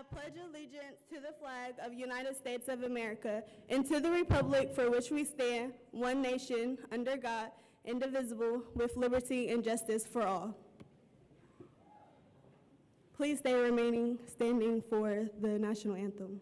I pledge allegiance to the flag of the United States of America and to the republic for which we stand, one nation, under God, indivisible, with liberty and justice for all. Please stay remaining standing for the national anthem.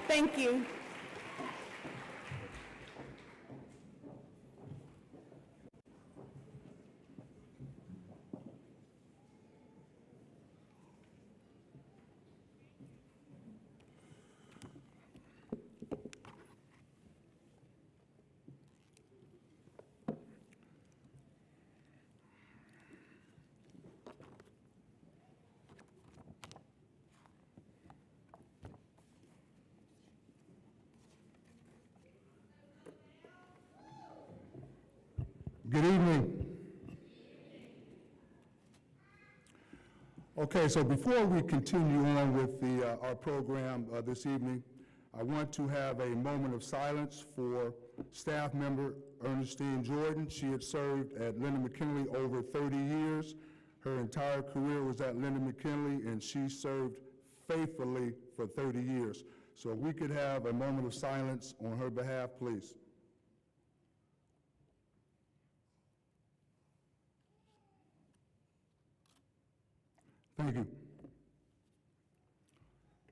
Thank you. Good evening. Okay, so before we continue on with our program this evening, I want to have a moment of silence for staff member Ernestine Jordan. She had served at Linden McKinley over 30 years. Her entire career was at Linden McKinley, and she served faithfully for 30 years. So if we could have a moment of silence on her behalf, please. Thank you.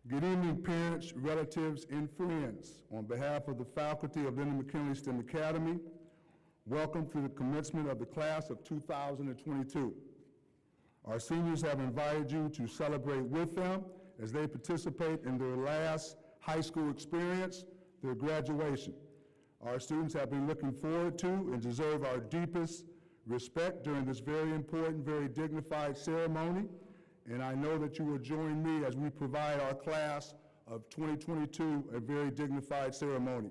Good evening, parents, relatives, and friends. On behalf of the faculty of Linden McKinley STEM Academy, welcome to the commencement of the class of 2022. Our seniors have invited you to celebrate with them as they participate in their last high school experience, their graduation. Our students have been looking forward to and deserve our deepest respect during this very important, very dignified ceremony. And I know that you will join me as we provide our class of 2022 a very dignified ceremony.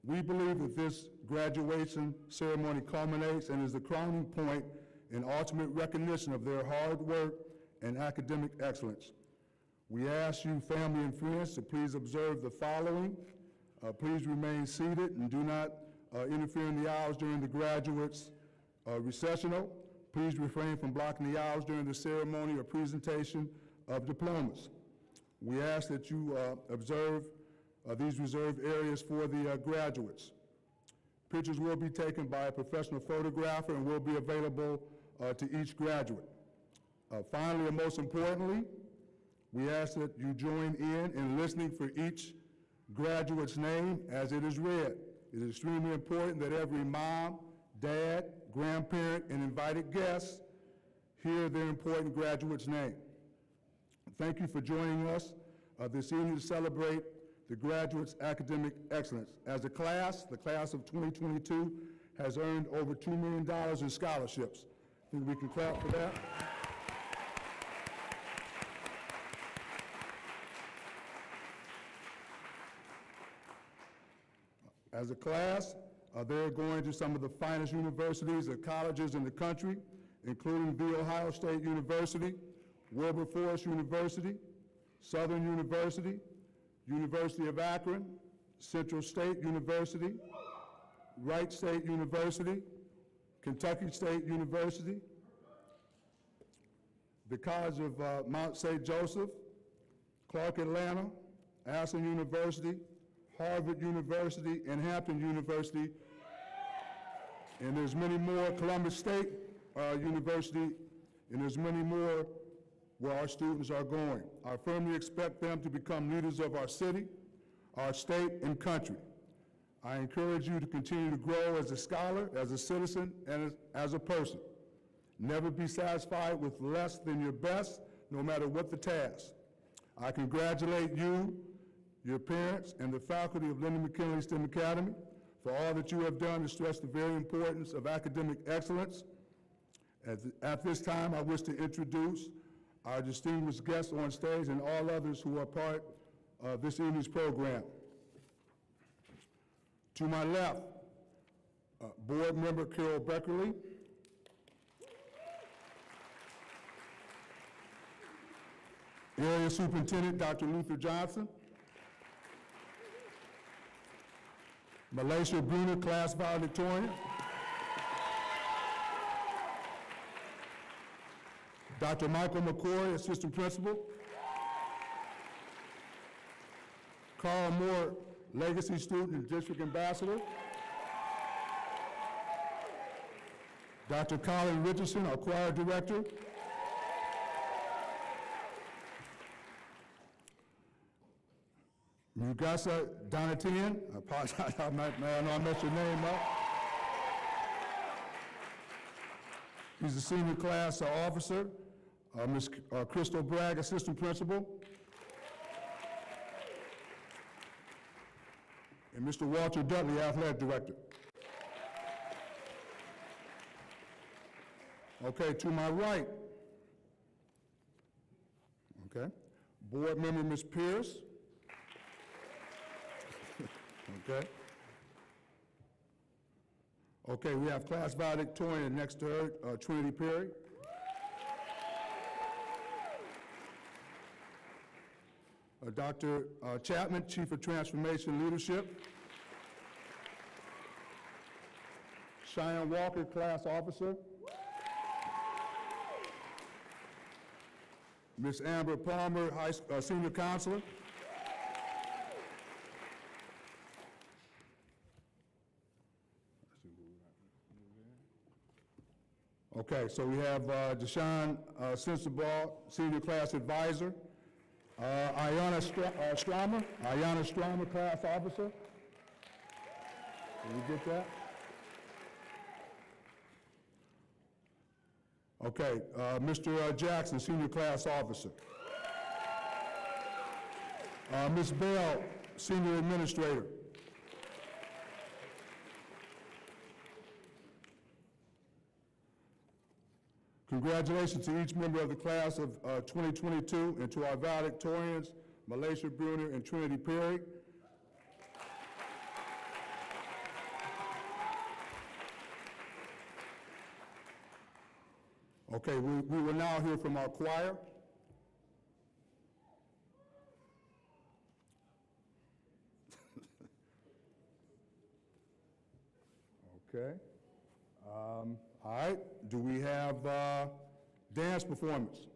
We believe that this graduation ceremony culminates and is the crowning point and ultimate recognition of their hard work and academic excellence. We ask you, family and friends, to please observe the following. Please remain seated and do not interfere in the aisles during the graduates' recessional. Please refrain from blocking the aisles during the ceremony or presentation of diplomas. We ask that you observe these reserved areas for the graduates. Pictures will be taken by a professional photographer and will be available to each graduate. Finally, and most importantly, we ask that you join in listening for each graduate's name as it is read. It is extremely important that every mom, dad, grandparent, and invited guests hear their important graduate's name. Thank you for joining us this evening to celebrate the graduates' academic excellence. As a class, the class of 2022 has earned over $2 million in scholarships. I think we can clap for that. As a class, they're going to some of the finest universities and colleges in the country, including The Ohio State University, Wilberforce University, Southern University, University of Akron, Central State University, Wright State University, Kentucky State University, the College of Mount St. Joseph, Clark Atlanta, Aspen University, Harvard University, and Hampton University, and there's many more, Columbus State University, and there's many more where our students are going. I firmly expect them to become leaders of our city, our state, and country. I encourage you to continue to grow as a scholar, as a citizen, and as a person. Never be satisfied with less than your best, no matter what the task. I congratulate you, your parents, and the faculty of Linden McKinley STEM Academy for all that you have done to stress the very importance of academic excellence. At this time, I wish to introduce our distinguished guests on stage and all others who are part of this evening's program. To my left, Board Member Carol Beckerly. Area Superintendent Dr. Luther Johnson. Malaysia Bruner, Class Valedictorian. Dr. Michael McCoy, Assistant Principal. Carl Moore, Legacy Student and District Ambassador. Dr. Colin Richardson, our Choir Director. Mugasa Donatian, I apologize, I know I messed your name up. He's a senior class officer. Ms. Crystal Bragg, Assistant Principal. And Mr. Walter Dudley, Athletic Director. Okay, to my right, okay, Board Member Ms. Pierce. Okay. Okay, we have Class Valedictorian next to her, Trinity Perry. Dr. Chapman, Chief of Transformation Leadership. Cheyenne Walker, Class Officer. Ms. Amber Palmer, Senior Counselor. Okay, so we have Deshaun Sensabaugh, Senior Class Advisor. Ayana Strama, Class Officer. Did you get that? Okay, Mr. Jackson, Senior Class Officer. Ms. Bell, Senior Administrator. Congratulations to each member of the class of 2022 and to our valedictorians, Malaysia Bruner and Trinity Perry. Okay, we will now hear from our choir. Okay. All right, do we have dance performance?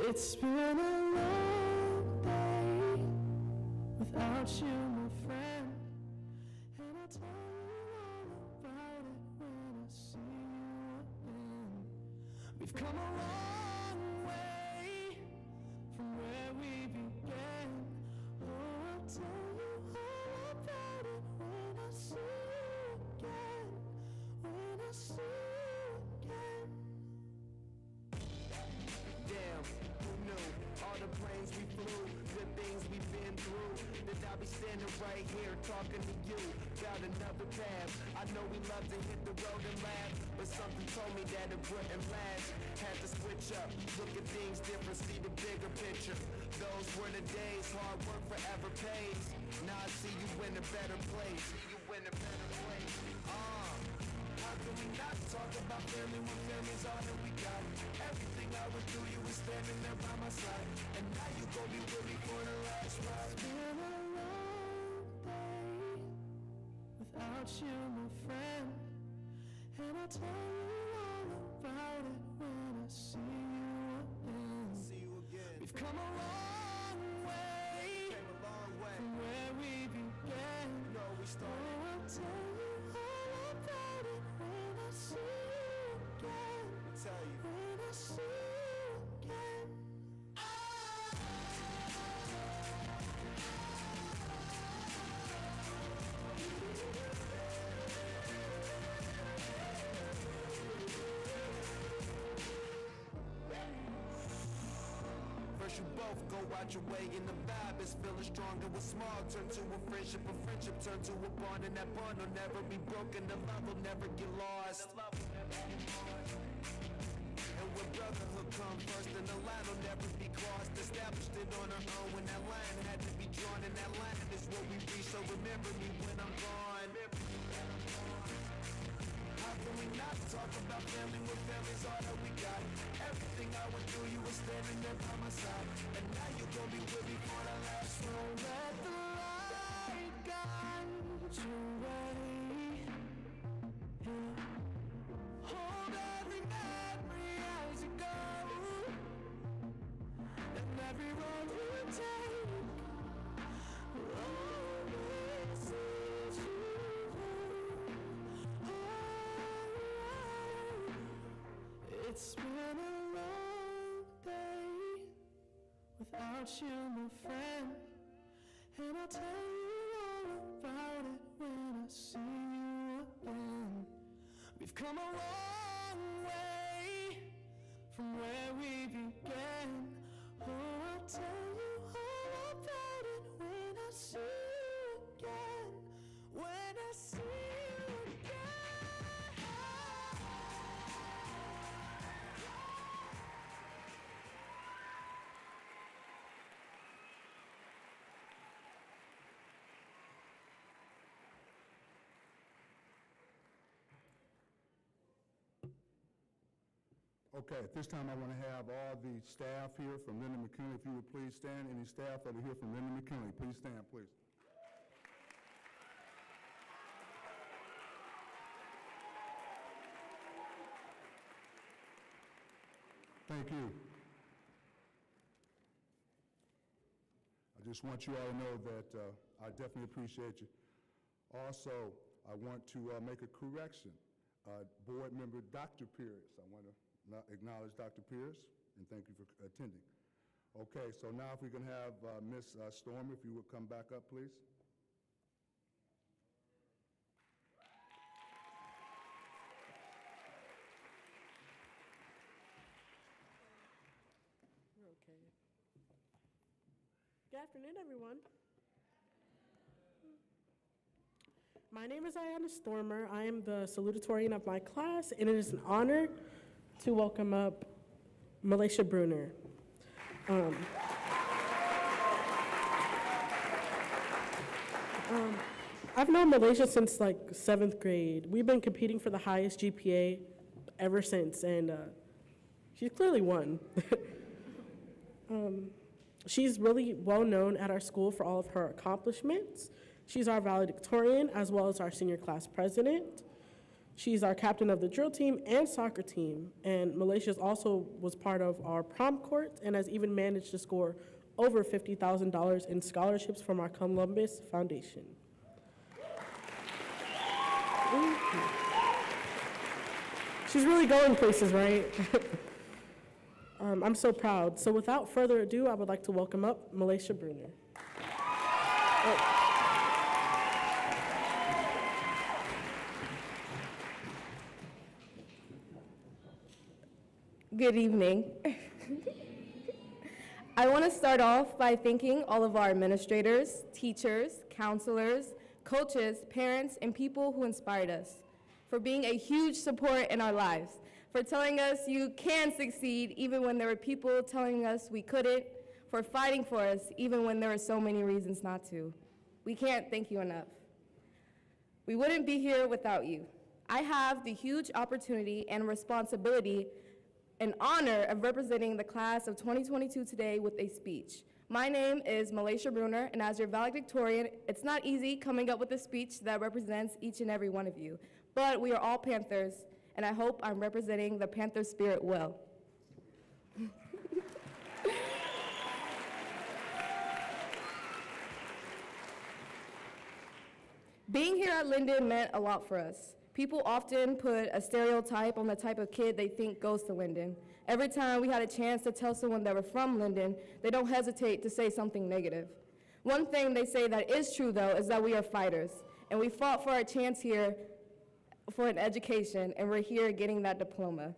It's been a long day without you, my friend, and I'll tell you all about it when I see you again. We've come a long way from where we began. Oh, I'll tell you all about it when I see you again, when I see you again. Damn, who knew all the planes we flew, the things we've been through, the I'll be standing right here talking to you about another path. I know we love to hit the road and laugh, but something told me that it wouldn't last. Had to switch up, look at things different, see the bigger picture. Those were the days, hard work forever pays. Now I see you in a better place. How can we not talk about family when family's all that we got? Everything I would do, you were standing there by my side, and now you gon' be with me for the last ride. It's been a long day without you, my friend, and I'll tell you all about it when I see you again. We've come a long way from where we began. I'll tell you all about it when I see you again. When I see you again. First you both go out your way and the vibe is feeling stronger. With small turn to a friendship turn to a bond, and that bond will never be broken. The love will never get lost. And when brotherhood comes first, then the line will never be crossed. Established it on our own when that line had to be drawn, and that line is what we reach. So remember me when I'm gone. How can we not talk about family when family's all that we got? Everything I went through, you were standing there by my side, and now you gon' be with me for the last one. Let the light guide your way. Hold every memory as you go, and every road you take will always lead you home. It's been a long day without you, my friend, and I'll tell you all about it when I see you again. We've come a long way from where we began. Oh, I'll tell you all about it when I see you again. When I see you again. Okay, at this time, I want to have all the staff here from Linden McKinley. If you would please stand. Any staff that are here from Linden McKinley, please stand, please. Thank you. I just want you all to know that I definitely appreciate you. Also, I want to make a correction. Board member Dr. Pierce, I want to acknowledge Dr. Pierce and thank you for attending. Okay, so now if we can have Ms. Stormer, if you would come back up, please. Okay. Good afternoon, everyone. My name is Ayanna Stormer. I am the salutatorian of my class, and it is an honor to welcome up Malaysia Bruner. I've known Malaysia since like 7th grade. We've been competing for the highest GPA ever since, and she's clearly won. She's really well known at our school for all of her accomplishments. She's our valedictorian as well as our senior class president. She's our captain of the drill team and soccer team, and Malaysia also was part of our prom court and has even managed to score over $50,000 in scholarships from our Columbus Foundation. She's really going places, right? I'm so proud. So without further ado, I would like to welcome up Malaysia Bruner. Good evening. I want to start off by thanking all of our administrators, teachers, counselors, coaches, parents, and people who inspired us, for being a huge support in our lives, for telling us you can succeed even when there were people telling us we couldn't, for fighting for us even when there were so many reasons not to. We can't thank you enough. We wouldn't be here without you. I have the huge opportunity and responsibility and honor of representing the class of 2022 today with a speech. My name is Malaysia Bruner, and as your valedictorian, it's not easy coming up with a speech that represents each and every one of you, but we are all Panthers, and I hope I'm representing the Panther spirit well. Being here at Linden meant a lot for us. People often put a stereotype on the type of kid they think goes to Linden. Every time we had a chance to tell someone that we're from Linden, they don't hesitate to say something negative. One thing they say that is true, though, is that we are fighters, and we fought for our chance here for an education, and we're here getting that diploma.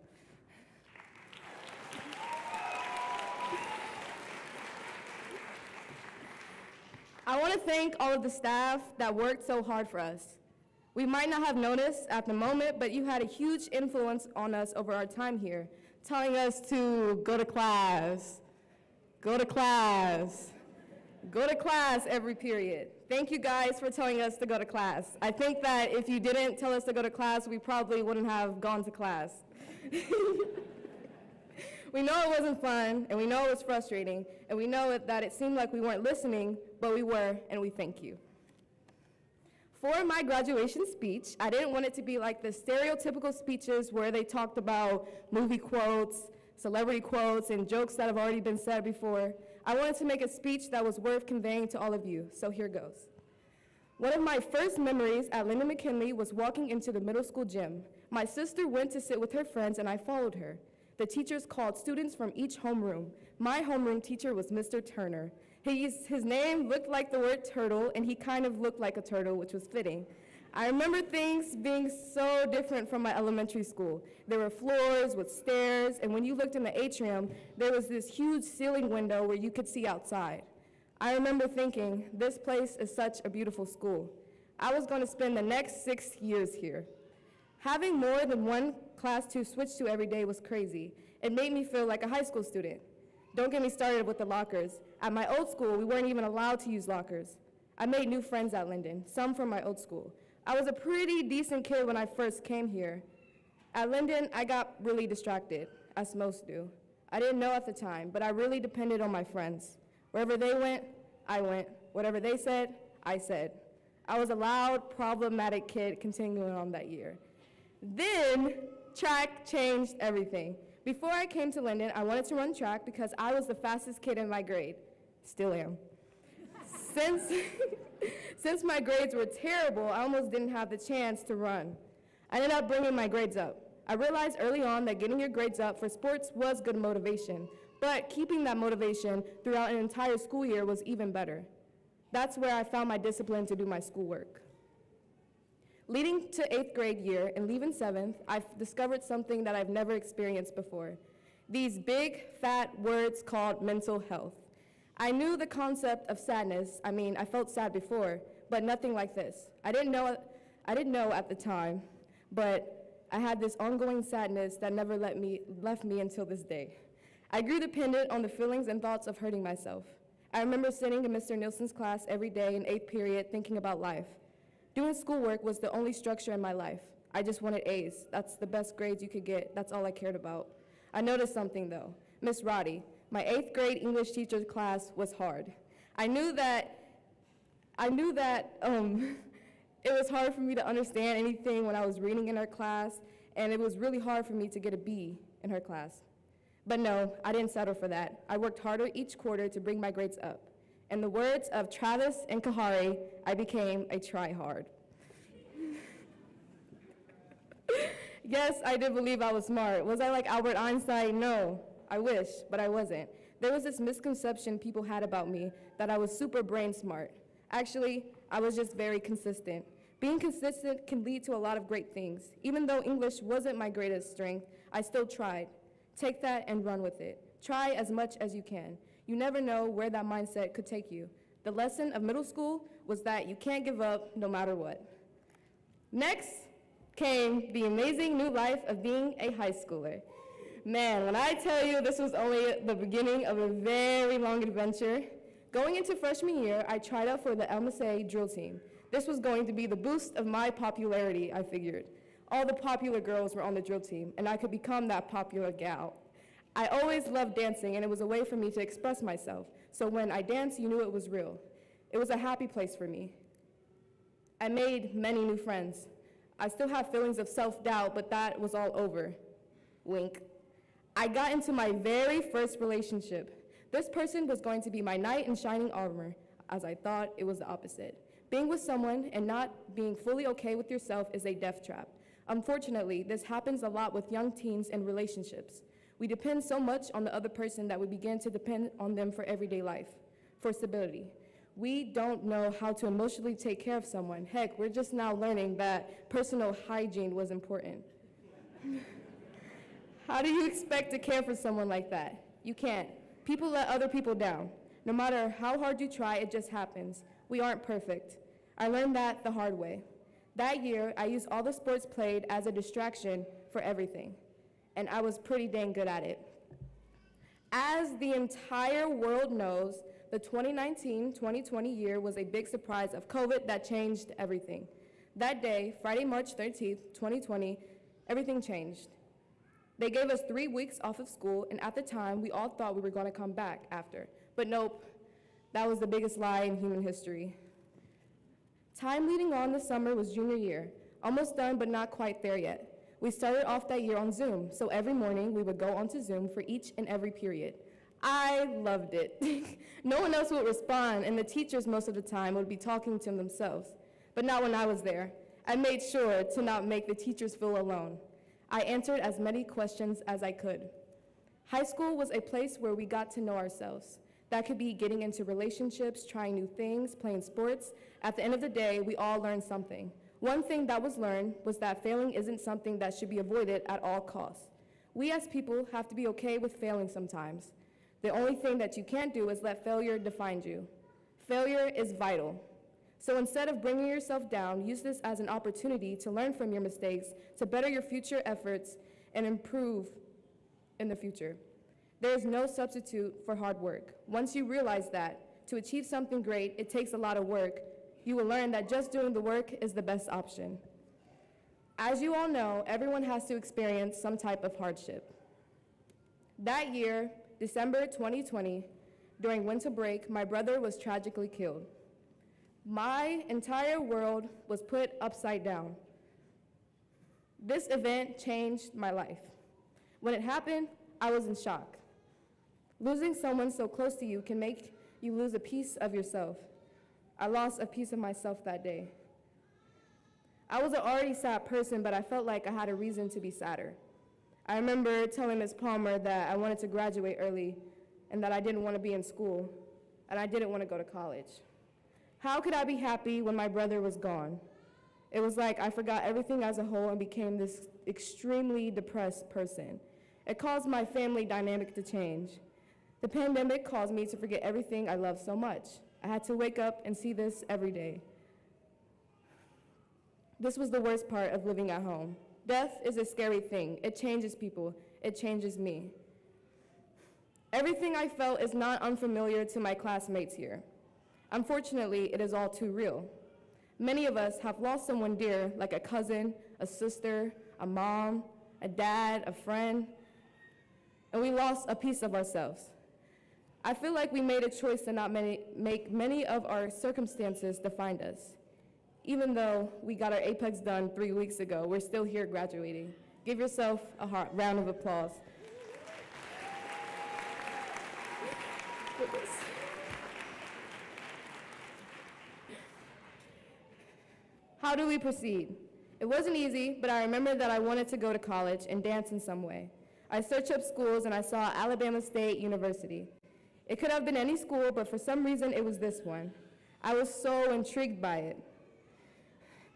I want to thank all of the staff that worked so hard for us. We might not have noticed at the moment, but you had a huge influence on us over our time here, telling us to go to class, go to class, go to class every period. Thank you guys for telling us to go to class. I think that if you didn't tell us to go to class, we probably wouldn't have gone to class. We know it wasn't fun, and we know it was frustrating, and we know that it seemed like we weren't listening, but we were, and we thank you. For my graduation speech, I didn't want it to be like the stereotypical speeches where they talked about movie quotes, celebrity quotes, and jokes that have already been said before. I wanted to make a speech that was worth conveying to all of you, so here goes. One of my first memories at Linden McKinley was walking into the middle school gym. My sister went to sit with her friends, and I followed her. The teachers called students from each homeroom. My homeroom teacher was Mr. Turner. His name looked like the word turtle, and he kind of looked like a turtle, which was fitting. I remember things being so different from my elementary school. There were floors with stairs, and when you looked in the atrium, there was this huge ceiling window where you could see outside. I remember thinking, this place is such a beautiful school. I was going to spend the next 6 years here. Having more than one class to switch to every day was crazy. It made me feel like a high school student. Don't get me started with the lockers. At my old school, we weren't even allowed to use lockers. I made new friends at Linden, some from my old school. I was a pretty decent kid when I first came here. At Linden, I got really distracted, as most do. I didn't know at the time, but I really depended on my friends. Wherever they went, I went. Whatever they said, I said. I was a loud, problematic kid continuing on that year. Then, track changed everything. Before I came to Linden, I wanted to run track because I was the fastest kid in my grade. Still am. Since my grades were terrible, I almost didn't have the chance to run. I ended up bringing my grades up. I realized early on that getting your grades up for sports was good motivation, but keeping that motivation throughout an entire school year was even better. That's where I found my discipline to do my schoolwork. Leading to 8th grade year and leaving 7th, I've discovered something that I've never experienced before. These big, fat words called mental health. I knew the concept of sadness. I mean, I felt sad before, but nothing like this. I didn't know at the time, but I had this ongoing sadness that never left me until this day. I grew dependent on the feelings and thoughts of hurting myself. I remember sitting in Mr. Nielsen's class every day in 8th period thinking about life. Doing schoolwork was the only structure in my life. I just wanted A's. That's the best grades you could get. That's all I cared about. I noticed something though. Miss Roddy, my 8th grade English teacher's class was hard. I knew that it was hard for me to understand anything when I was reading in her class, and it was really hard for me to get a B in her class. But no, I didn't settle for that. I worked harder each quarter to bring my grades up. In the words of Travis and Kahari, I became a try-hard. Yes, I did believe I was smart. Was I like Albert Einstein? No, I wish, but I wasn't. There was this misconception people had about me that I was super brain smart. Actually, I was just very consistent. Being consistent can lead to a lot of great things. Even though English wasn't my greatest strength, I still tried. Take that and run with it. Try as much as you can. You never know where that mindset could take you. The lesson of middle school was that you can't give up no matter what. Next came the amazing new life of being a high schooler. Man, when I tell you this was only the beginning of a very long adventure. Going into freshman year, I tried out for the LMSA drill team. This was going to be the boost of my popularity, I figured. All the popular girls were on the drill team, and I could become that popular gal. I always loved dancing, and it was a way for me to express myself. So when I danced, you knew it was real. It was a happy place for me. I made many new friends. I still have feelings of self-doubt, but that was all over. Wink. I got into my very first relationship. This person was going to be my knight in shining armor, as I thought it was the opposite. Being with someone and not being fully okay with yourself is a death trap. Unfortunately, this happens a lot with young teens in relationships. We depend so much on the other person that we begin to depend on them for everyday life, for stability. We don't know how to emotionally take care of someone. Heck, we're just now learning that personal hygiene was important. How do you expect to care for someone like that? You can't. People let other people down. No matter how hard you try, it just happens. We aren't perfect. I learned that the hard way. That year, I used all the sports played as a distraction for everything, and I was pretty dang good at it. As the entire world knows, the 2019-2020 year was a big surprise of COVID that changed everything. That day, Friday, March 13th, 2020, everything changed. They gave us 3 weeks off of school, and at the time, we all thought we were gonna come back after. But nope, that was the biggest lie in human history. Time leading on the summer was junior year, almost done but not quite there yet. We started off that year on Zoom, so every morning we would go onto Zoom for each and every period. I loved it. No one else would respond, and the teachers most of the time would be talking to themselves. But not when I was there. I made sure to not make the teachers feel alone. I answered as many questions as I could. High school was a place where we got to know ourselves. That could be getting into relationships, trying new things, playing sports. At the end of the day, we all learned something. One thing that was learned was that failing isn't something that should be avoided at all costs. We as people have to be okay with failing sometimes. The only thing that you can't do is let failure define you. Failure is vital. So instead of bringing yourself down, use this as an opportunity to learn from your mistakes, to better your future efforts, and improve in the future. There is no substitute for hard work. Once you realize that, to achieve something great, it takes a lot of work, you will learn that just doing the work is the best option. As you all know, everyone has to experience some type of hardship. That year, December 2020, during winter break, my brother was tragically killed. My entire world was put upside down. This event changed my life. When it happened, I was in shock. Losing someone so close to you can make you lose a piece of yourself. I lost a piece of myself that day. I was an already sad person, but I felt like I had a reason to be sadder. I remember telling Ms. Palmer that I wanted to graduate early and that I didn't want to be in school, and I didn't want to go to college. How could I be happy when my brother was gone? It was like I forgot everything as a whole and became this extremely depressed person. It caused my family dynamic to change. The pandemic caused me to forget everything I love so much. I had to wake up and see this every day. This was the worst part of living at home. Death is a scary thing. It changes people. It changes me. Everything I felt is not unfamiliar to my classmates here. Unfortunately, it is all too real. Many of us have lost someone dear, like a cousin, a sister, a mom, a dad, a friend, and we lost a piece of ourselves. I feel like we made a choice to not make many of our circumstances define us. Even though we got our Apex done 3 weeks ago, we're still here graduating. Give yourself a round of applause. How do we proceed? It wasn't easy, but I remember that I wanted to go to college and dance in some way. I searched up schools and I saw Alabama State University. It could have been any school, but for some reason it was this one. I was so intrigued by it.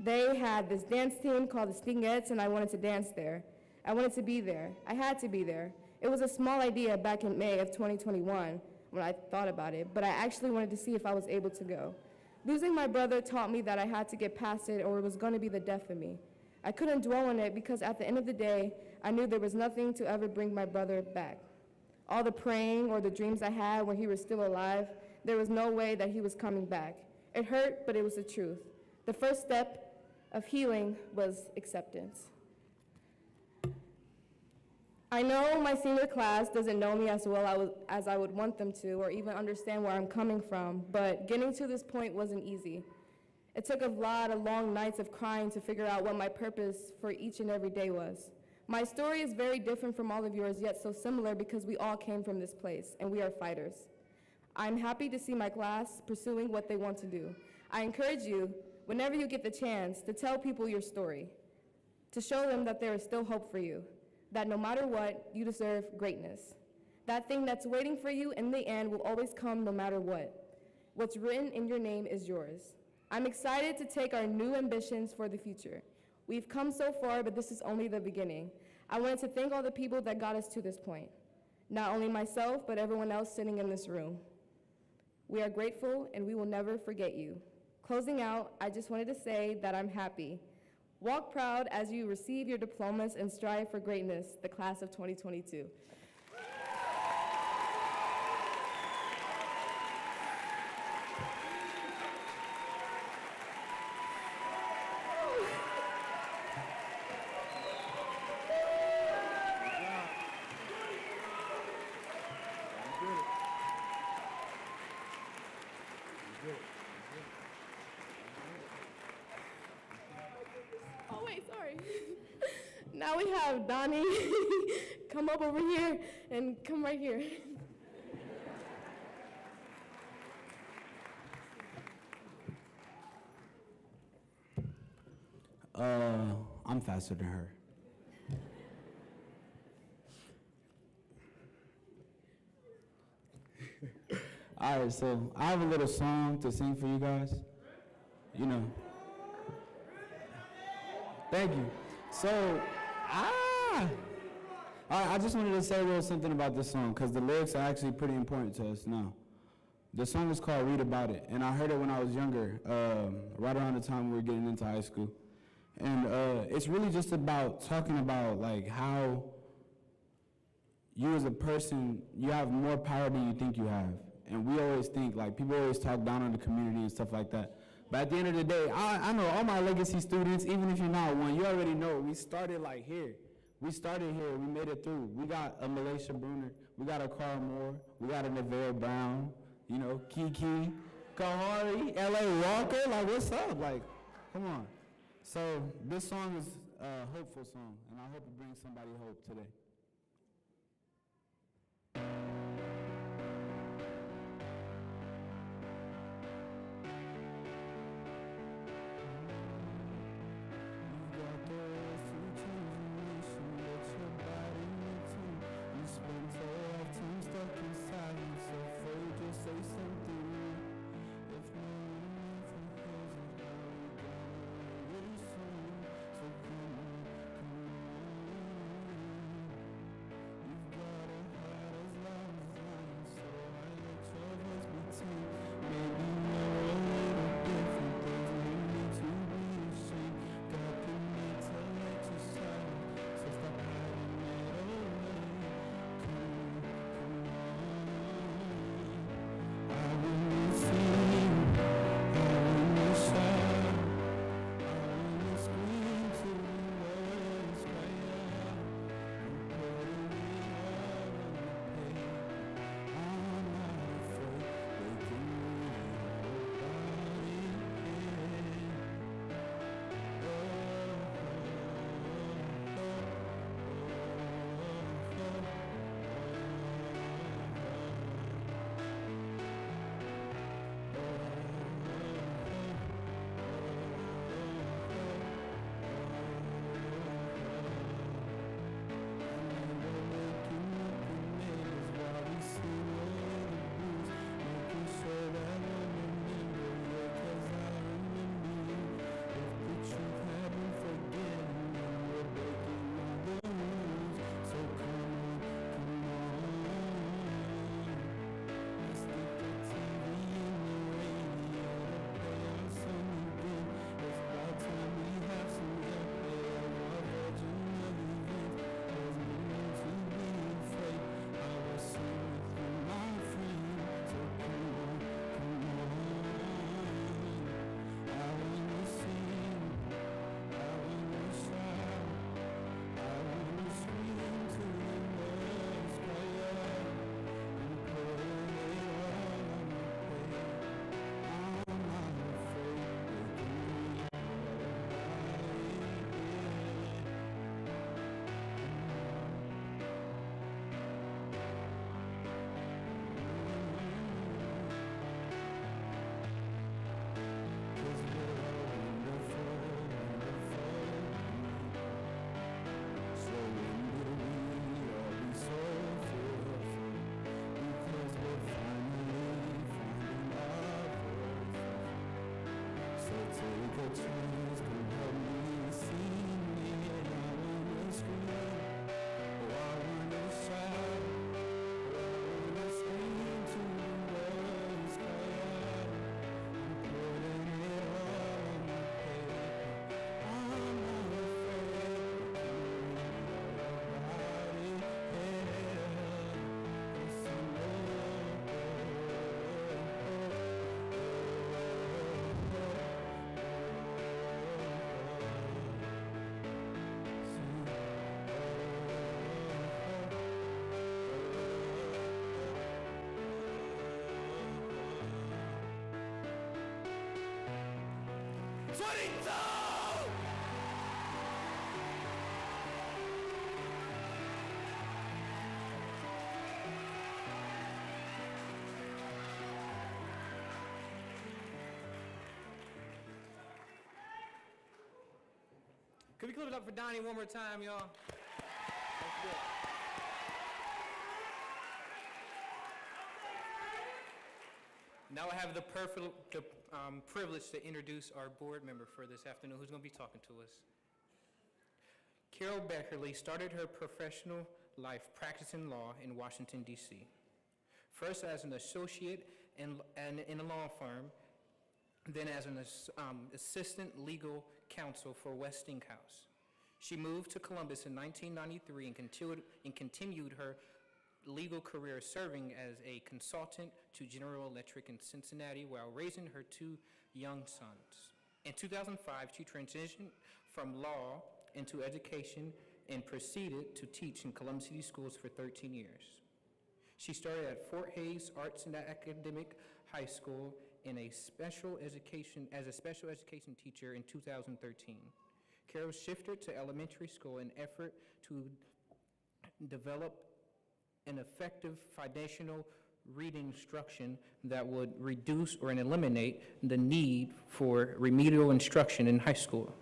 They had this dance team called the Stingettes, and I wanted to dance there. I wanted to be there. I had to be there. It was a small idea back in May of 2021 when I thought about it, but I actually wanted to see if I was able to go. Losing my brother taught me that I had to get past it or it was going to be the death of me. I couldn't dwell on it because at the end of the day, I knew there was nothing to ever bring my brother back. All the praying or the dreams I had when he was still alive, there was no way that he was coming back. It hurt, but it was the truth. The first step of healing was acceptance. I know my senior class doesn't know me as well as I would want them to or even understand where I'm coming from, but getting to this point wasn't easy. It took a lot of long nights of crying to figure out what my purpose for each and every day was. My story is very different from all of yours, yet so similar because we all came from this place, and we are fighters. I'm happy to see my class pursuing what they want to do. I encourage you, whenever you get the chance, to tell people your story, to show them that there is still hope for you, that no matter what, you deserve greatness. That thing that's waiting for you in the end will always come no matter what. What's written in your name is yours. I'm excited to take our new ambitions for the future. We've come so far, but this is only the beginning. I wanted to thank all the people that got us to this point. Not only myself, but everyone else sitting in this room. We are grateful, and we will never forget you. Closing out, I just wanted to say that I'm happy. Walk proud as you receive your diplomas and strive for greatness, the class of 2022. Oh, wait, sorry. Now we have Donnie come up over here and come right here. I'm faster than her. All right, so I have a little song to sing for you guys. You know. Thank you. So, I just wanted to say a little something about this song because the lyrics are actually pretty important to us now. The song is called Read About It, and I heard it when I was younger, right around the time we were getting into high school. And it's really just about talking about like how you as a person, you have more power than you think you have. And we always think, like, people always talk down on the community and stuff like that. But at the end of the day, I know all my legacy students, even if you're not one, you already know, we started like here. We started here, we made it through. We got a Malaysia Bruner, we got a Carl Moore, we got a Neville Brown, you know, Kiki, Kahari, L.A. Walker, like, what's up? Like, come on. So this song is a hopeful song, and I hope it brings somebody hope today. tears can help me see me. I wanna scream, oh I wanna shout, oh I wanna scream to the world sky out. I'm putting it all on my paper. I'm not afraid to about it. Yes, I Could we clap it up for Donnie one more time, y'all? That's good. Now I have the privilege to introduce our board member for this afternoon, who's going to be talking to us. Carol Beckerly started her professional life practicing law in Washington, D.C. First as an associate in a law firm, then as an assistant legal counsel for Westinghouse. She moved to Columbus in 1993 and continued her legal career serving as a consultant to General Electric in Cincinnati while raising her two young sons. In 2005, she transitioned from law into education and proceeded to teach in Columbus City Schools for 13 years. She started at Fort Hays Arts and Academic High School as a special education teacher in 2013. Carol shifted to elementary school in effort to develop an effective foundational reading instruction that would reduce or eliminate the need for remedial instruction in high school.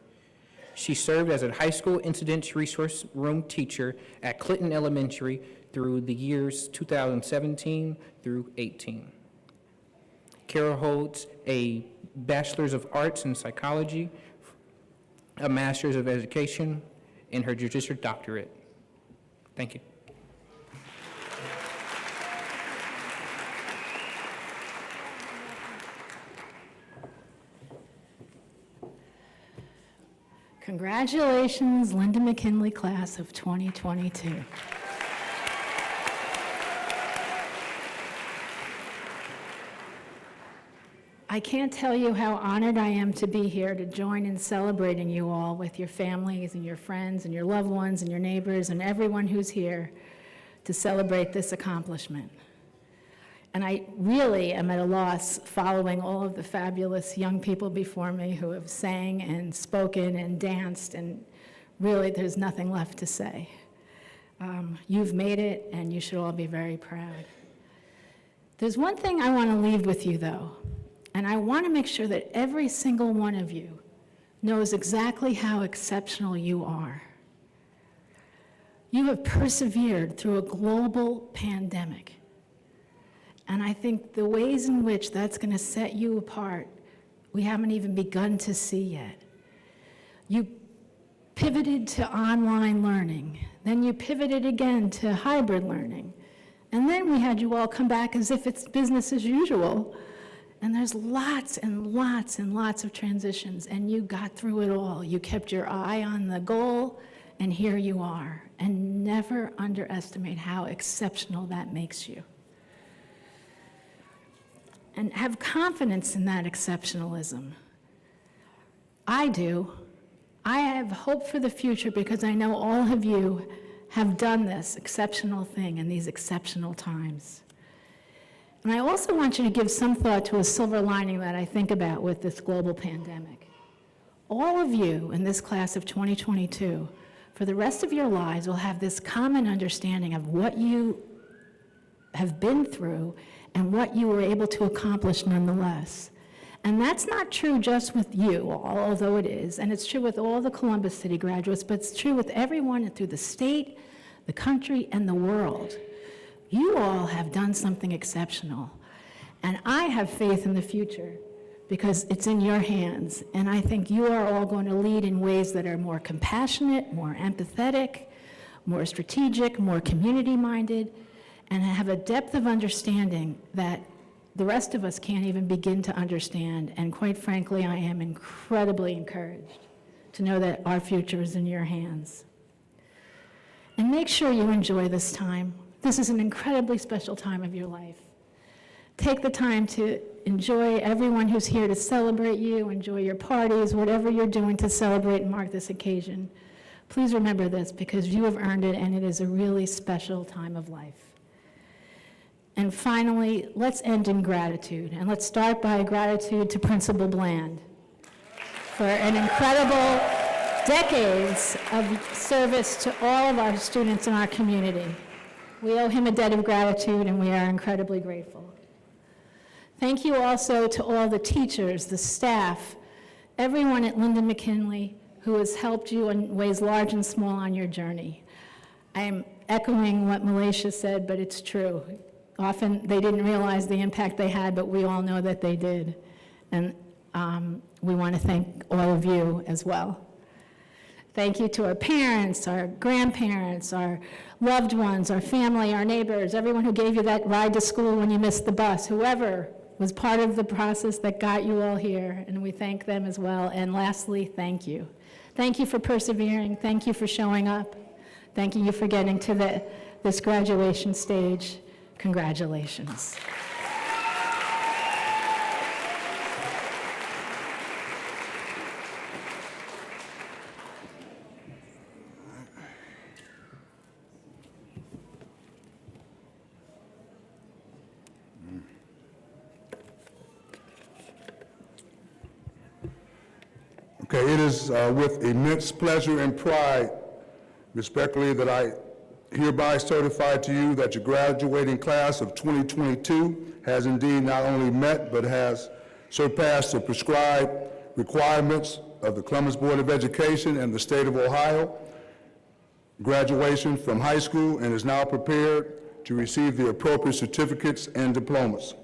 She served as a high school incidents resource room teacher at Clinton Elementary through the years 2017 through 18. Carol holds a Bachelor's of Arts in Psychology, a Master's of Education, and her Judicial Doctorate. Thank you. Congratulations, Linden McKinley class of 2022. I can't tell you how honored I am to be here to join in celebrating you all with your families and your friends and your loved ones and your neighbors and everyone who's here to celebrate this accomplishment. And I really am at a loss following all of the fabulous young people before me who have sang and spoken and danced, and really there's nothing left to say. You've made it, and you should all be very proud. There's one thing I want to leave with you, though, and I want to make sure that every single one of you knows exactly how exceptional you are. You have persevered through a global pandemic. And I think the ways in which that's going to set you apart, we haven't even begun to see yet. You pivoted to online learning, then you pivoted again to hybrid learning, and then we had you all come back as if it's business as usual. And there's lots and lots and lots of transitions, and you got through it all. You kept your eye on the goal, and here you are. And never underestimate how exceptional that makes you. And have confidence in that exceptionalism. I do. I have hope for the future because I know all of you have done this exceptional thing in these exceptional times. And I also want you to give some thought to a silver lining that I think about with this global pandemic. All of you in this class of 2022, for the rest of your lives, will have this common understanding of what you have been through and what you were able to accomplish nonetheless. And that's not true just with you, although it is, and it's true with all the Columbus City graduates, but it's true with everyone through the state, the country, and the world. You all have done something exceptional, and I have faith in the future because it's in your hands. And I think you are all going to lead in ways that are more compassionate, more empathetic, more strategic, more community-minded, and have a depth of understanding that the rest of us can't even begin to understand. And quite frankly, I am incredibly encouraged to know that our future is in your hands. And make sure you enjoy this time. This is an incredibly special time of your life. Take the time to enjoy everyone who's here to celebrate you, enjoy your parties, whatever you're doing to celebrate and mark this occasion. Please remember this, because you have earned it, and it is a really special time of life. And finally, let's end in gratitude, and let's start by gratitude to Principal Bland for an incredible decades of service to all of our students in our community. We owe him a debt of gratitude, and we are incredibly grateful. Thank you also to all the teachers, the staff, everyone at Linden McKinley who has helped you in ways large and small on your journey. I am echoing what Malaysia said, but it's true. Often they didn't realize the impact they had, but we all know that they did. And we want to thank all of you as well. Thank you to our parents, our grandparents, our loved ones, our family, our neighbors, everyone who gave you that ride to school when you missed the bus, whoever was part of the process that got you all here, and we thank them as well. And lastly, thank you. Thank you for persevering. Thank you for showing up. Thank you for getting to this graduation stage. Congratulations. Okay, it is with immense pleasure and pride, respectfully, that I hereby certify to you that your graduating class of 2022 has indeed not only met, but has surpassed the prescribed requirements of the Columbus Board of Education and the state of Ohio, graduation from high school, and is now prepared to receive the appropriate certificates and diplomas.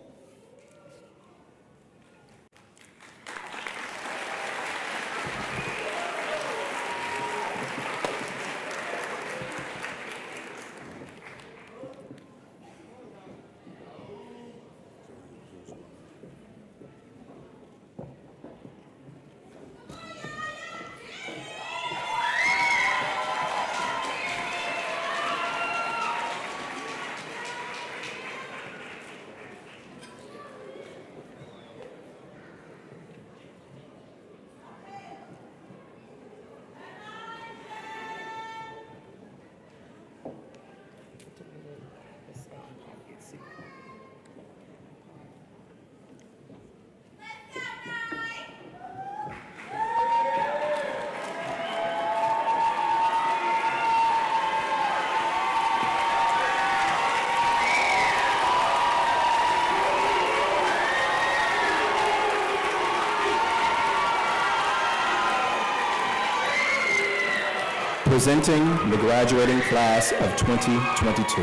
Presenting the graduating class of 2022,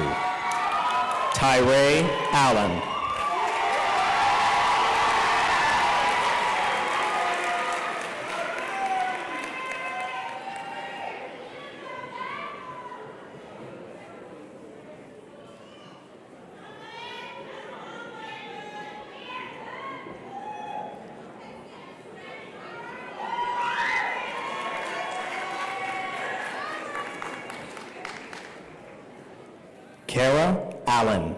Tyree Allen. Kara Allen.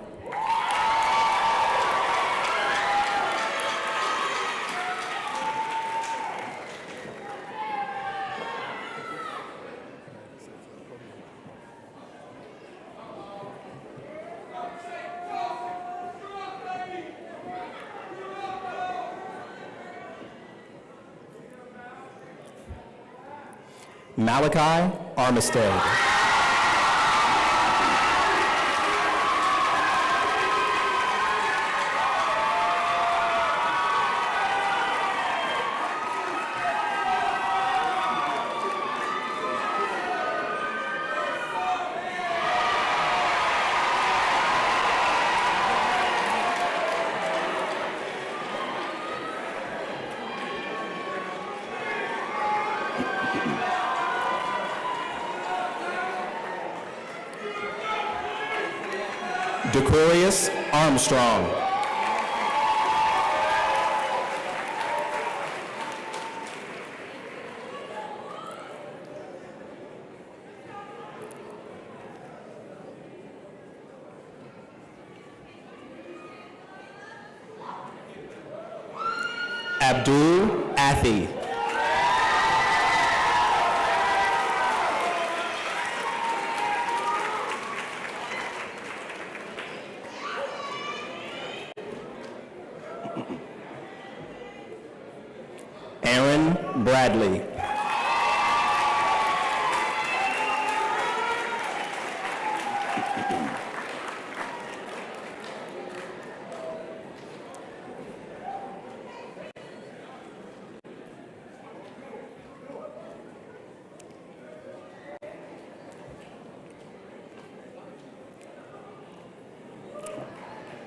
Malachi Armistead. Dequarius Armstrong. Abdul Athi. Aaron Bradley.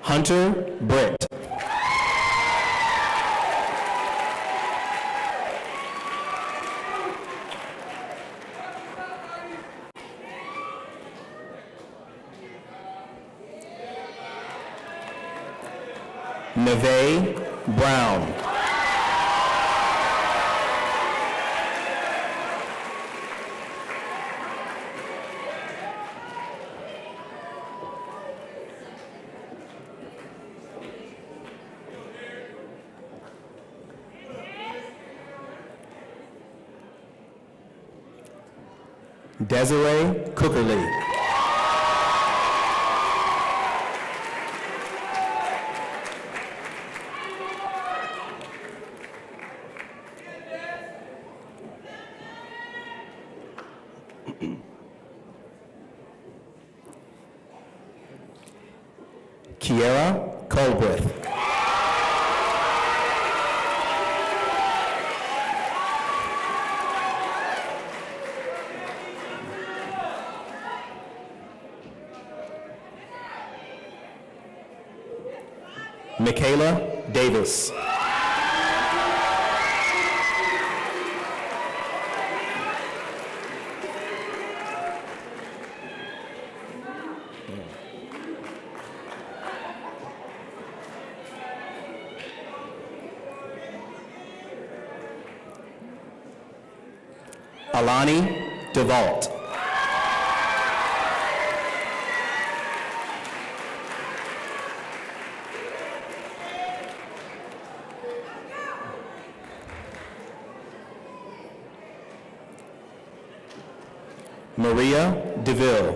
Hunter Britt. Neve Brown. Desiree Cookerly. Kiera Colbreth. Michaela Davis. Alani DeVault. Maria DeVille.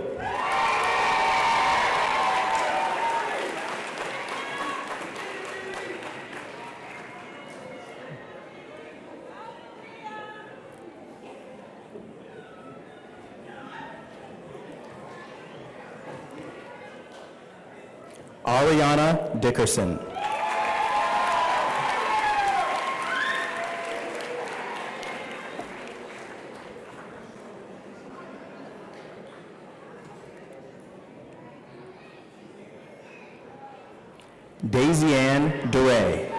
Ariana Dickerson. Daisy Ann DeRay.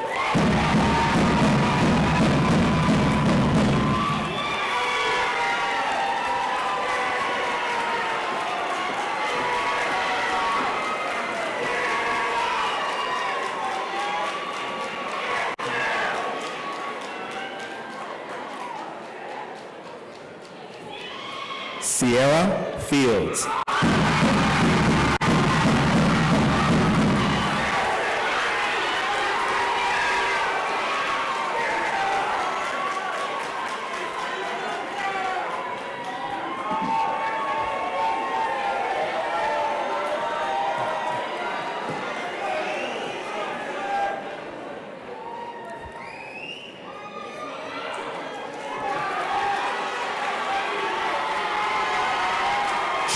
Sierra Fields.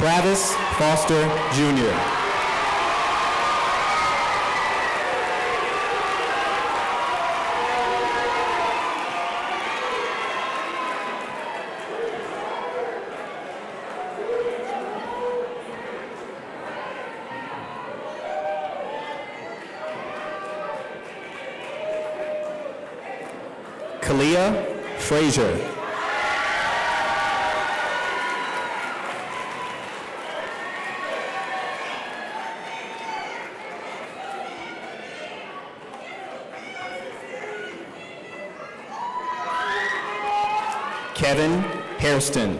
Travis Foster Jr. Kalia Frazier. Kevin Hairston.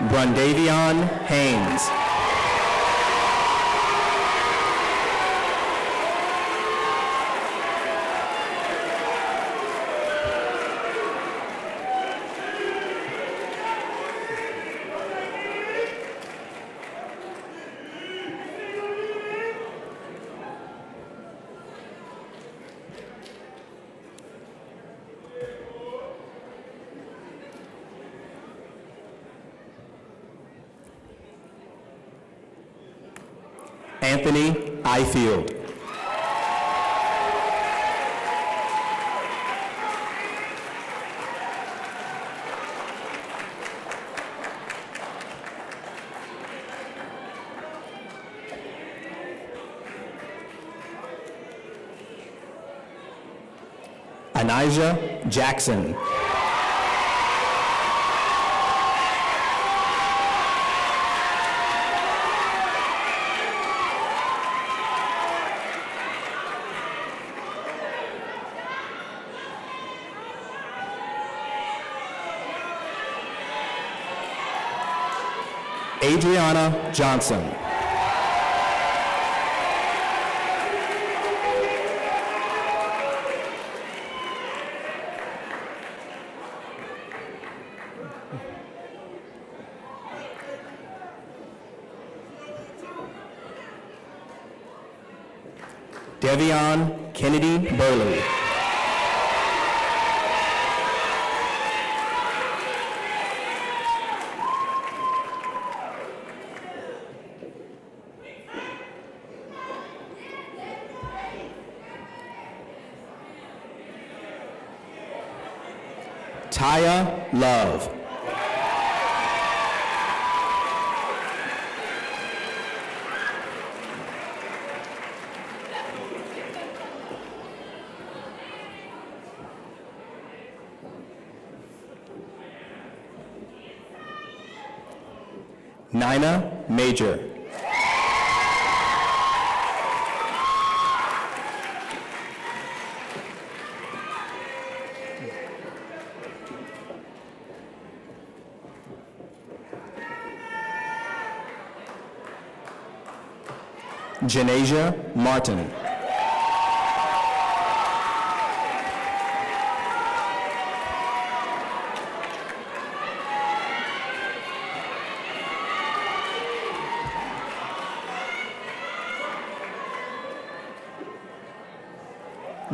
Brundavion Haynes. Anthony Ifield. Anijah Jackson. Adriana Johnson. Devion Kennedy Burley. Taya Love. Nina Major. Janasia Martin.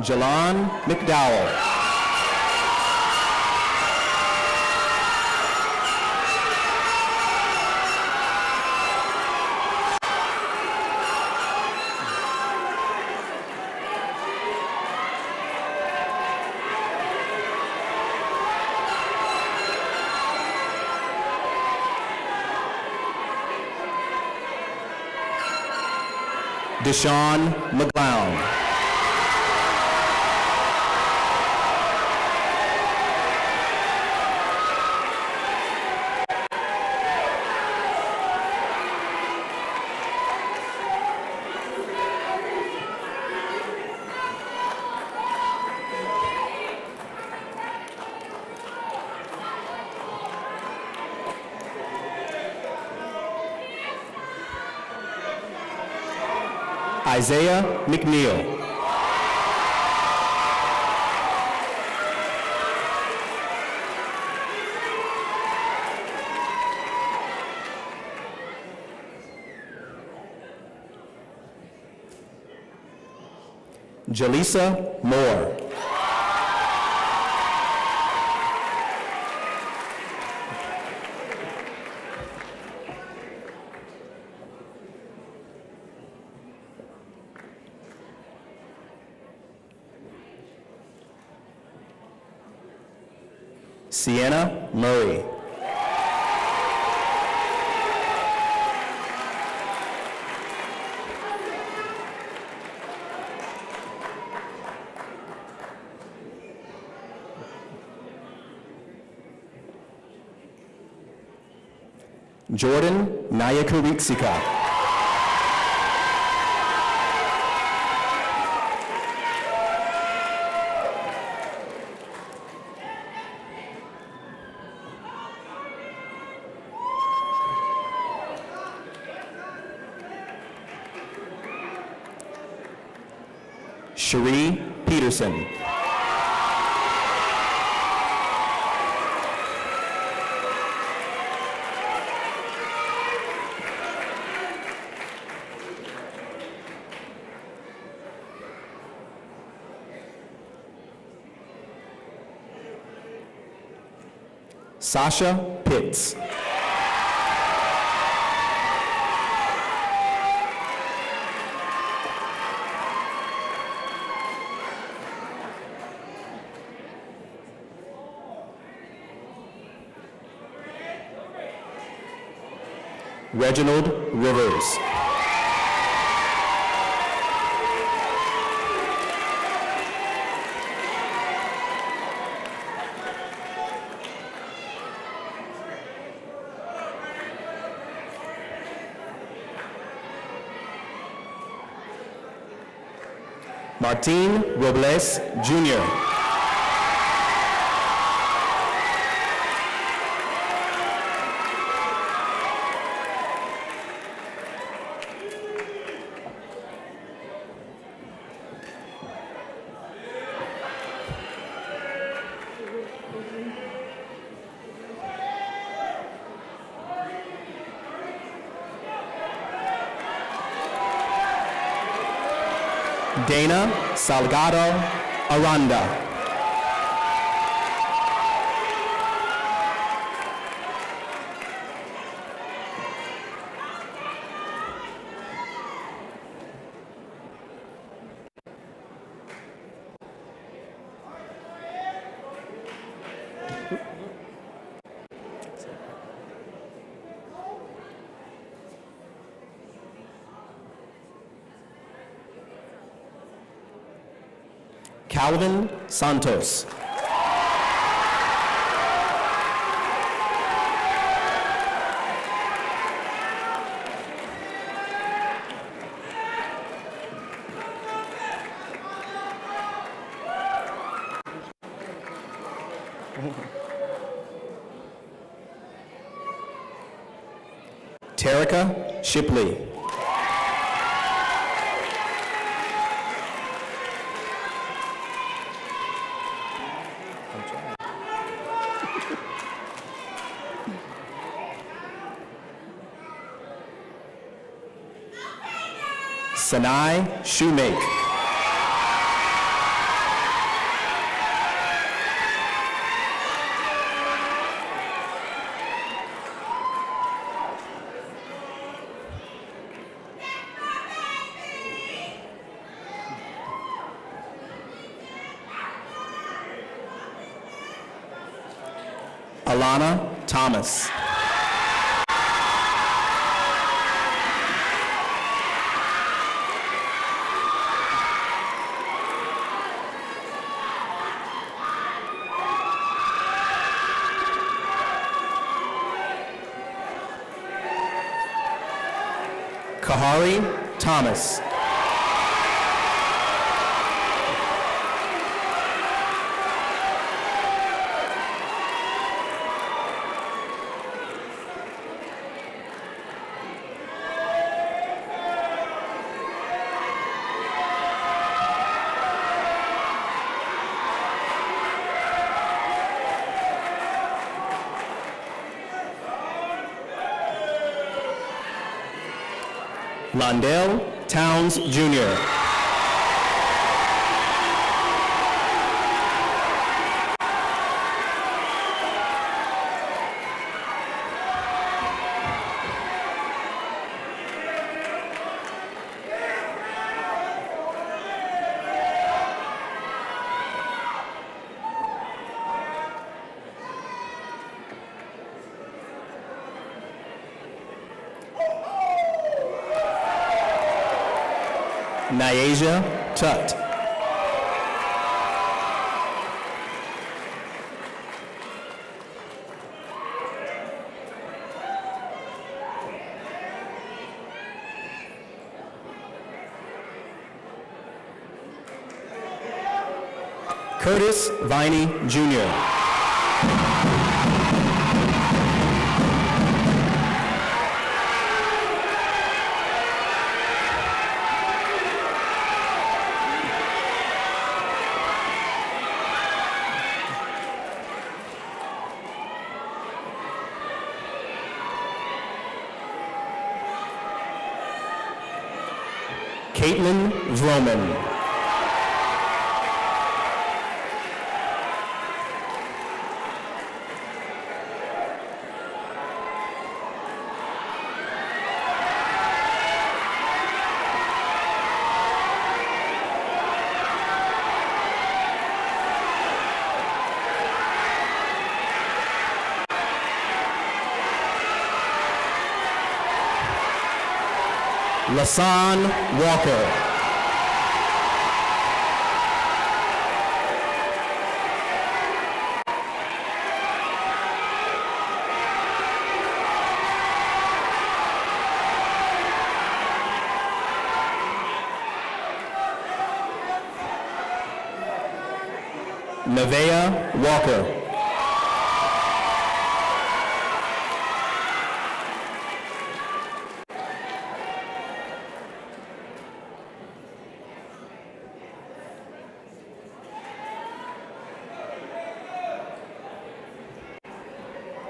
Jalon McDowell. Deshaun McGlown. Isaiah McNeil. Jaleesa Moore. Sienna Murray. Jordan Nayakaritsika. Cherie Peterson. Sasha Pitts. Reginald Rivers. Martin Robles, Jr. Dana Salgado Aranda. Calvin Santos. Terica Shipley. Sanai Shoemake. Alana Thomas. Kahari Thomas. Londell Towns, Jr. Nyasia Tut. Curtis Viney Jr. Caitlin Vroman. Lasan Walker. Nevaeh Walker.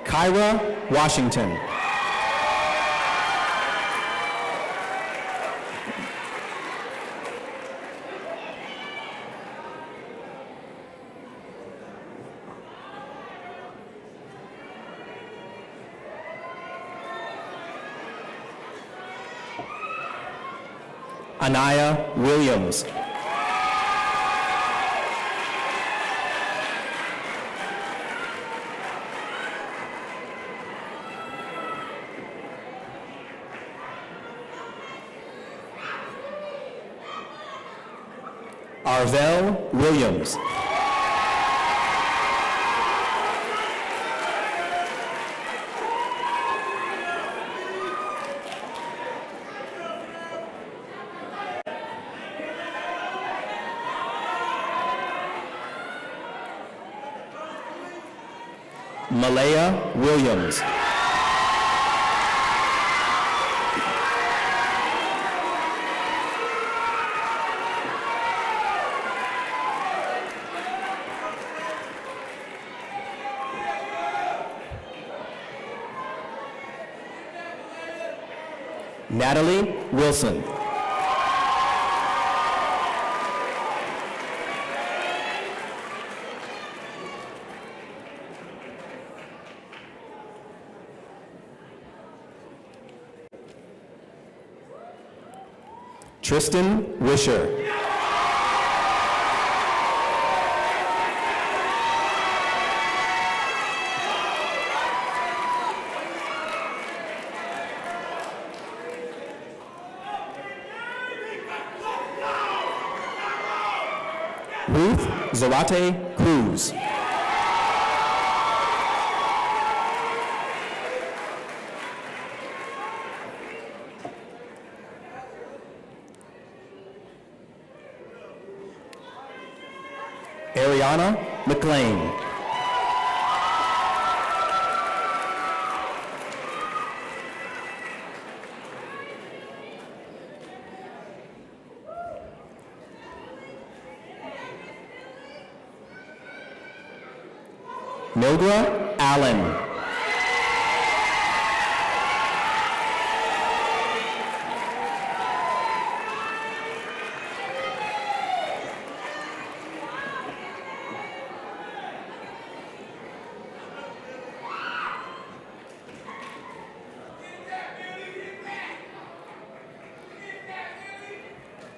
Kyra Washington. Anaya Williams. Arvell Williams. Malaya Williams. Natalie Wilson. Tristan Wisher. Ruth Zarate Cruz. Ariana McLean. Mildra Allen.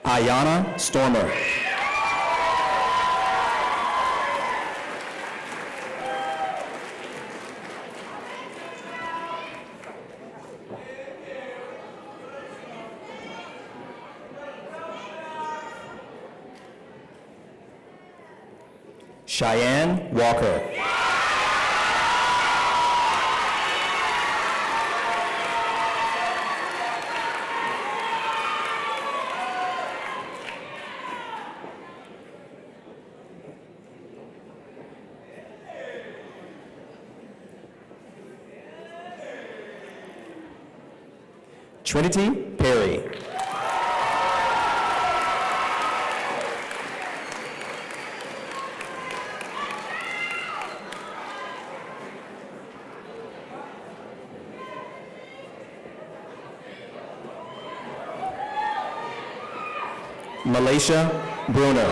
Ayana Stormer. Cheyenne Walker. Trinity Perry. Malaysia Bruno.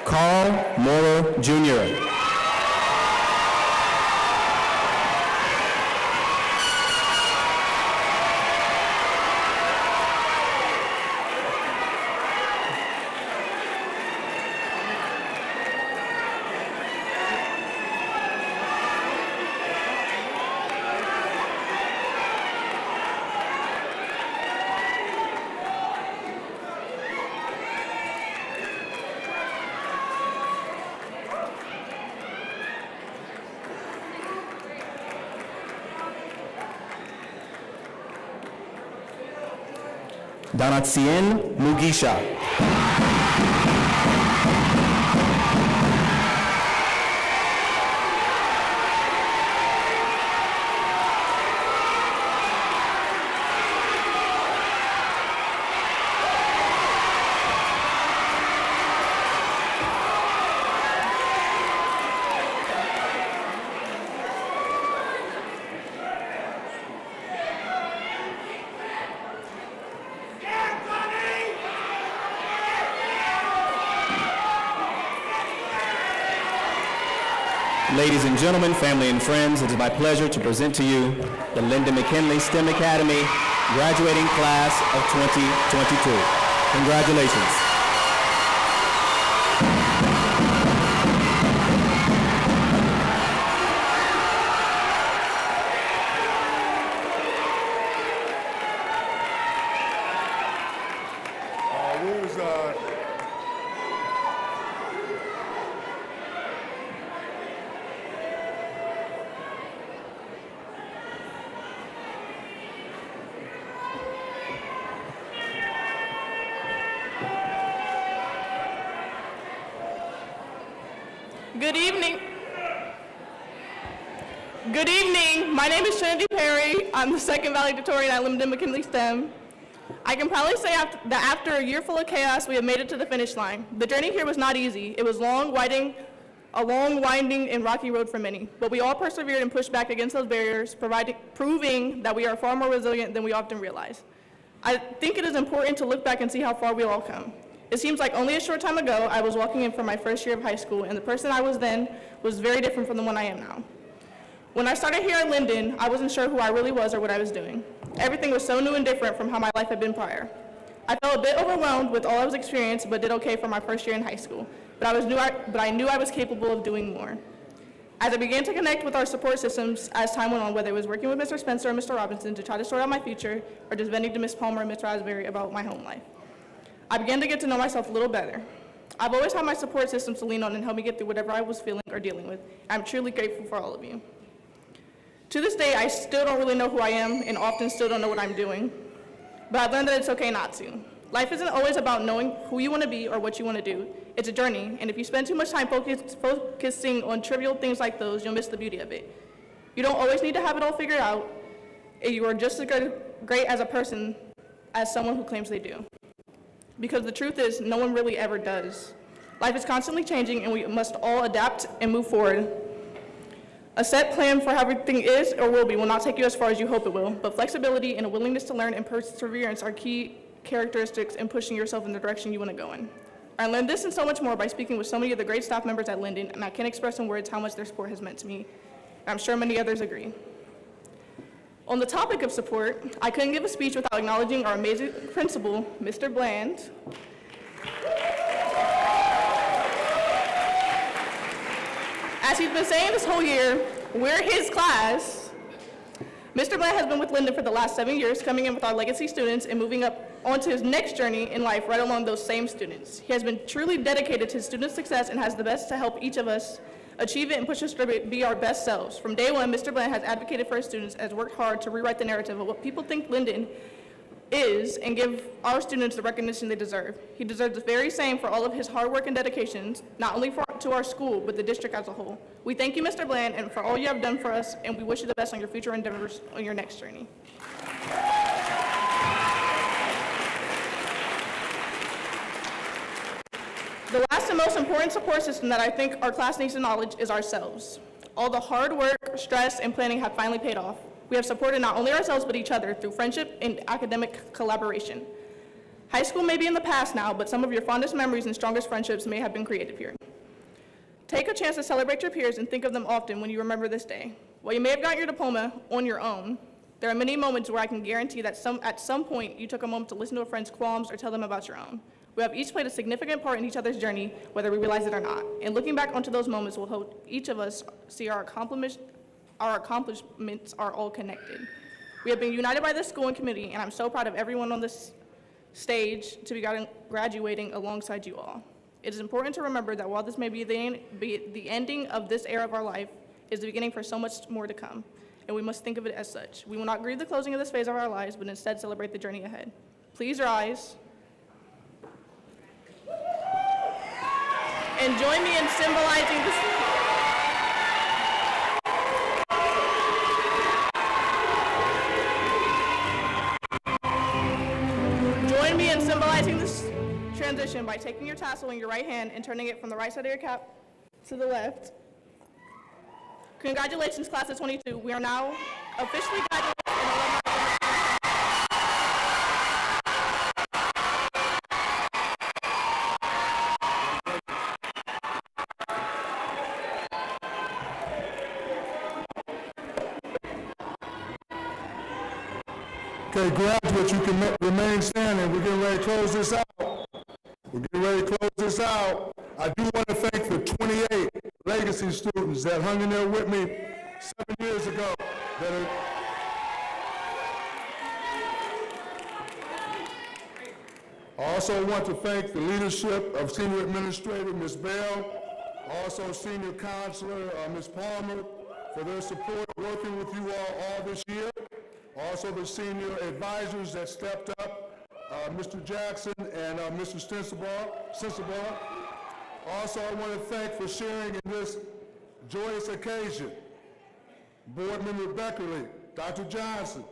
Carl Moore Jr. Donatien Mugisha. Ladies and gentlemen, family and friends, it is my pleasure to present to you the Linden McKinley STEM Academy graduating class of 2022. Congratulations. Good evening. Good evening. My name is Trinity Perry. I'm the second valedictorian at Linden McKinley STEM. I can proudly say that after a year full of chaos, we have made it to the finish line. The journey here was not easy. It was a long, winding, and rocky road for many. But we all persevered and pushed back against those barriers, proving that we are far more resilient than we often realize. I think it is important to look back and see how far we've all come. It seems like only a short time ago, I was walking in for my first year of high school, and the person I was then was very different from the one I am now. When I started here at Linden, I wasn't sure who I really was or what I was doing. Everything was so new and different from how my life had been prior. I felt a bit overwhelmed with all I was experiencing, but did okay for my first year in high school. But I knew I was capable of doing more. As I began to connect with our support systems as time went on, whether it was working with Mr. Spencer or Mr. Robinson to try to sort out my future, or just venting to Ms. Palmer and Mr. Asbury about my home life, I began to get to know myself a little better. I've always had my support systems to lean on and help me get through whatever I was feeling or dealing with. I'm truly grateful for all of you. To this day, I still don't really know who I am and often still don't know what I'm doing, but I've learned that it's okay not to. Life isn't always about knowing who you want to be or what you want to do. It's a journey, and if you spend too much time focusing on trivial things like those, you'll miss the beauty of it. You don't always need to have it all figured out. You are just as great as a person as someone who claims they do. Because the truth is, no one really ever does. Life is constantly changing, and we must all adapt and move forward. A set plan for how everything is or will be will not take you as far as you hope it will, but flexibility and a willingness to learn and perseverance are key characteristics in pushing yourself in the direction you want to go in. I learned this and so much more by speaking with so many of the great staff members at Linden, and I can't express in words how much their support has meant to me. I'm sure many others agree. On the topic of support, I couldn't give a speech without acknowledging our amazing principal, Mr. Bland. As he's been saying this whole year, we're his class. Mr. Bland has been with Linden for the last 7 years, coming in with our legacy students and moving up onto his next journey in life right along those same students. He has been truly dedicated to student success and has the best to help each of us achieve it and push us to be our best selves. From day one, Mr. Bland has advocated for his students, has worked hard to rewrite the narrative of what people think Linden is and give our students the recognition they deserve. He deserves the very same for all of his hard work and dedications, not only to our school, but the district as a whole. We thank you, Mr. Bland, and for all you have done for us, and we wish you the best on your future endeavors on your next journey. The last and most important support system that I think our class needs to acknowledge is ourselves. All the hard work, stress, and planning have finally paid off. We have supported not only ourselves but each other through friendship and academic collaboration. High school may be in the past now, but some of your fondest memories and strongest friendships may have been created here. Take a chance to celebrate your peers and think of them often when you remember this day. While you may have gotten your diploma on your own, there are many moments where I can guarantee that at some point you took a moment to listen to a friend's qualms or tell them about your own. We have each played a significant part in each other's journey, whether we realize it or not. And looking back onto those moments will help each of us see our accomplishments are all connected. We have been united by this school and community, and I'm so proud of everyone on this stage to be graduating alongside you all. It is important to remember that while this may be the ending of this era of our life, it is the beginning for so much more to come, and we must think of it as such. We will not grieve the closing of this phase of our lives, but instead celebrate the journey ahead. Please rise and join me in symbolizing this. Join me in symbolizing this transition by taking your tassel in your right hand and turning it from the right side of your cap to the left. Congratulations, class of 22. We are now officially graduating. Okay, graduates, you can remain standing. We're getting ready to close this out. I do want to thank the 28 legacy students that hung in there with me 7 years ago. I also want to thank the leadership of Senior Administrator Ms. Bell, also Senior Counselor Ms. Palmer, for their support working with you all this year. Also the senior advisors that stepped up, Mr. Jackson and Mr. Sensabaugh. Also, I want to thank for sharing in this joyous occasion, Board Member Beckerly, Dr. Johnson,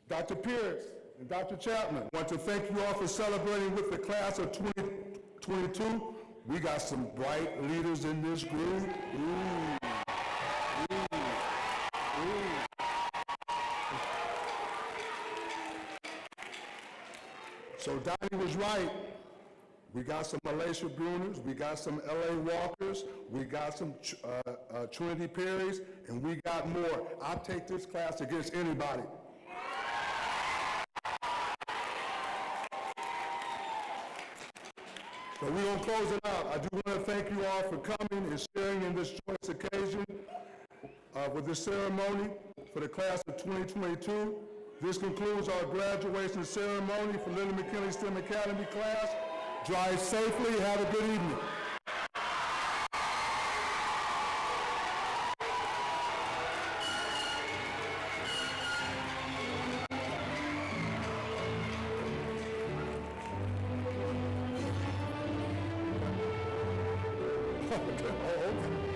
Dr. Pierce, and Dr. Chapman. I want to thank you all for celebrating with the class of 2022. We got some bright leaders in this group. So Donnie was right. We got some Malaysia Bruners, we got some L.A. Walkers, we got some Trinity Perrys, and we got more. I'll take this class against anybody. So we're going to close it out. I do want to thank you all for coming and sharing in this joyous occasion with this ceremony for the class of 2022. This concludes our graduation ceremony for Linden McKinley STEM Academy class. Drive safely. Have a good evening. Okay.